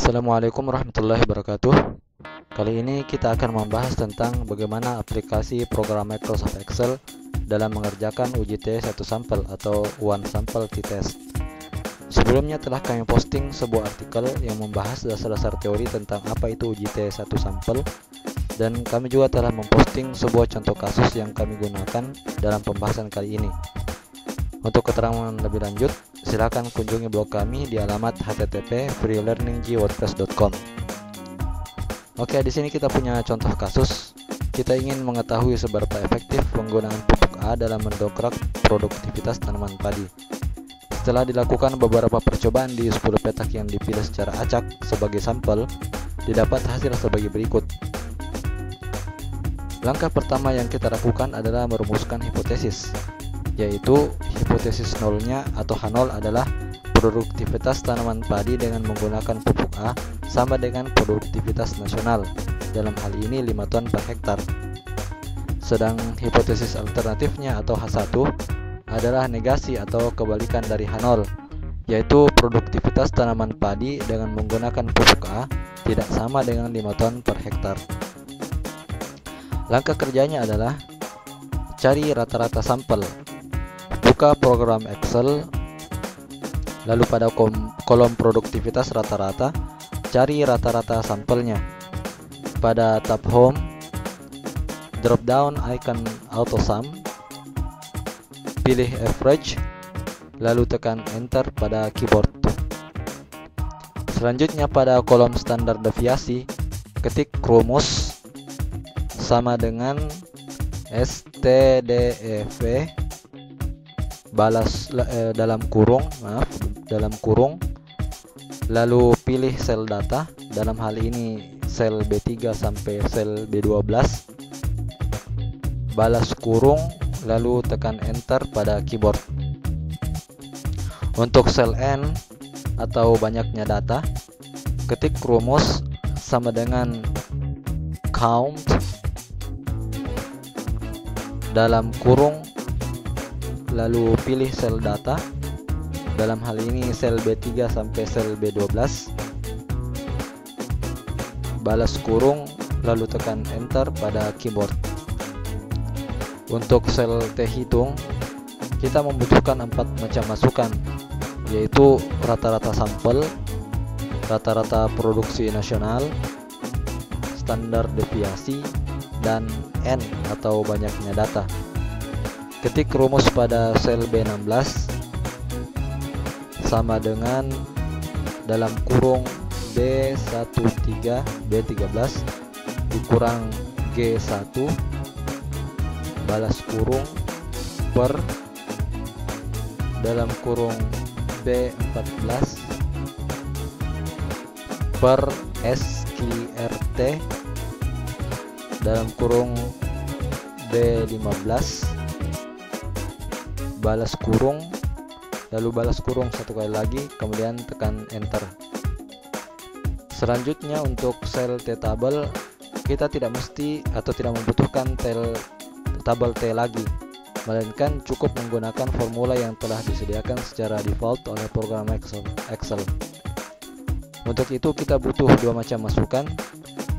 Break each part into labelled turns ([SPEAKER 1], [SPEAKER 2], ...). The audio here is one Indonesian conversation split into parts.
[SPEAKER 1] Assalamualaikum warahmatullahi wabarakatuh. Kali ini kita akan membahas tentang bagaimana aplikasi program Microsoft Excel dalam mengerjakan uji T1 sampel atau One Sample T-Test. Sebelumnya telah kami posting sebuah artikel yang membahas dasar-dasar teori tentang apa itu uji T1 sampel, dan kami juga telah memposting sebuah contoh kasus yang kami gunakan dalam pembahasan kali ini. Untuk keterangan lebih lanjut, silakan kunjungi blog kami di alamat http://freelearningjwordpress.com. Oke, di sini kita punya contoh kasus. Kita ingin mengetahui seberapa efektif penggunaan pupuk A dalam mendongkrak produktivitas tanaman padi. Setelah dilakukan beberapa percobaan di 10 petak yang dipilih secara acak sebagai sampel, didapat hasil sebagai berikut. Langkah pertama yang kita lakukan adalah merumuskan hipotesis, yaitu hipotesis nolnya atau H0 adalah produktivitas tanaman padi dengan menggunakan pupuk A sama dengan produktivitas nasional, dalam hal ini 5 ton per hektar. Sedang hipotesis alternatifnya atau H1 adalah negasi atau kebalikan dari H0, yaitu produktivitas tanaman padi dengan menggunakan pupuk A tidak sama dengan 5 ton per hektar. Langkah kerjanya adalah cari rata-rata sampel. Buka program Excel, lalu pada kolom produktivitas rata-rata, cari rata-rata sampelnya. Pada tab Home, drop down icon Auto Sum, pilih Average, lalu tekan Enter pada keyboard. Selanjutnya pada kolom standar deviasi, ketik rumus sama dengan STDEV dalam kurung, lalu pilih sel data, dalam hal ini sel B3 sampai sel B12, balas kurung, lalu tekan Enter pada keyboard. Untuk sel N atau banyaknya data, ketik rumus sama dengan count dalam kurung, lalu pilih sel data, dalam hal ini sel B3 sampai sel B12, balas kurung, lalu tekan Enter pada keyboard. Untuk sel T hitung, kita membutuhkan 4 macam masukan, yaitu rata-rata sampel, rata-rata produksi nasional, standar deviasi, dan N atau banyaknya data. Ketik rumus pada sel B16 sama dengan dalam kurung B13 B13 dikurang G1 balas kurung per dalam kurung B14 per SQRT dalam kurung B15 balas kurung, lalu balas kurung satu kali lagi, kemudian tekan Enter. Selanjutnya untuk sel T tabel, kita tidak mesti atau tidak membutuhkan tabel T lagi, melainkan cukup menggunakan formula yang telah disediakan secara default oleh program Excel. Untuk itu kita butuh 2 macam masukan,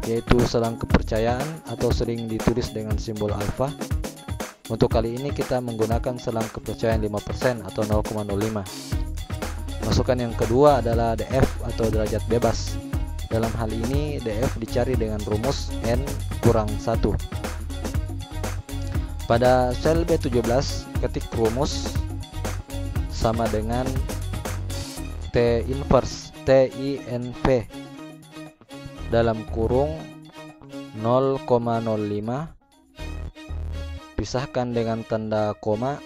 [SPEAKER 1] yaitu selang kepercayaan atau sering ditulis dengan simbol alfa. Untuk kali ini kita menggunakan selang kepercayaan 5% atau 0,05. Masukan yang kedua adalah DF atau derajat bebas. Dalam hal ini DF dicari dengan rumus N kurang 1. Pada sel B17 ketik rumus sama dengan T inverse TINV dalam kurung 0,05 pisahkan dengan tanda koma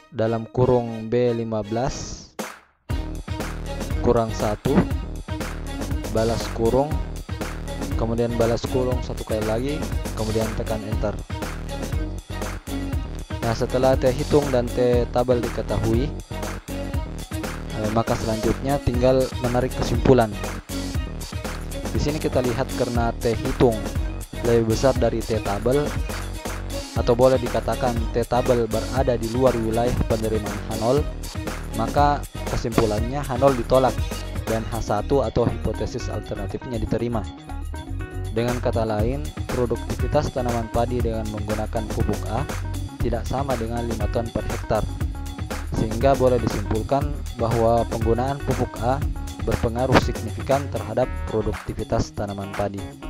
[SPEAKER 1] dalam kurung B15 kurang 1 balas kurung, kemudian balas kurung satu kali lagi, kemudian tekan Enter. Nah, setelah T hitung dan T tabel diketahui, maka selanjutnya tinggal menarik kesimpulan. Di sini kita lihat karena T hitung lebih besar dari T tabel, atau boleh dikatakan T tabel berada di luar wilayah penerimaan H0, maka kesimpulannya H0 ditolak dan H1 atau hipotesis alternatifnya diterima. Dengan kata lain, produktivitas tanaman padi dengan menggunakan pupuk A tidak sama dengan 5 ton per hektar, sehingga boleh disimpulkan bahwa penggunaan pupuk A berpengaruh signifikan terhadap produktivitas tanaman padi.